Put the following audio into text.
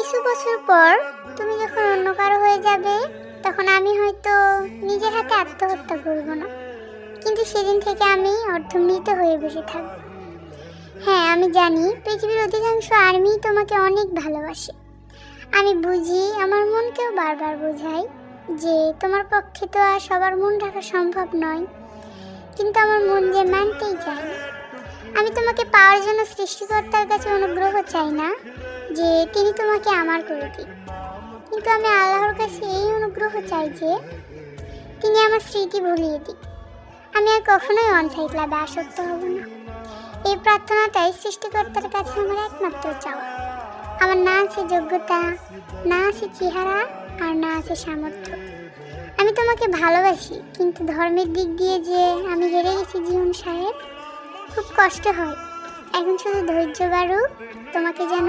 কিছু বছর পর তুমি যখন অন্য কারো হয়ে যাবে, তখন আমি হয়তো নিজের হাতে আত্মহত্যা করব না, কিন্তু সেদিন থেকে আমি অর্ধমৃত হয়ে বসে থাকব। হ্যাঁ, আমি জানি পৃথিবীর অধিকাংশ আর্মি তোমাকে অনেক ভালোবাসে। আমি বুঝি, আমার মনকেও বারবার বোঝাই যে তোমার পক্ষে তো আর সবার মন রাখা সম্ভব নয়, কিন্তু আমার মন যে মানতেই চায় না। আমি তোমাকে পাওয়ার জন্য সৃষ্টিকর্তার কাছে অনুগ্রহ চাই না যে তিনি তোমাকে আমার করে দিন, কিন্তু আমি আল্লাহর কাছে এই অনুগ্রহ চাই যে তিনি আমার স্মৃতি ভুলিয়ে দিন। আমি আর কখনোই অনসাইড ক্লাবে আসক্ত হব না। এই প্রার্থনাটাই সৃষ্টিকর্তার কাছে আমার একমাত্র চাওয়া। আমার না আছে যোগ্যতা, না আছে চেহারা, আর না আছে সামর্থ্য। আমি তোমাকে ভালোবাসি, কিন্তু ধর্মের দিক দিয়ে যে আমি হেরে গেছি জীবন সাহেব, খুব কষ্ট হয়। এখন শুধু ধৈর্য বাড়ুক, তোমাকে যেন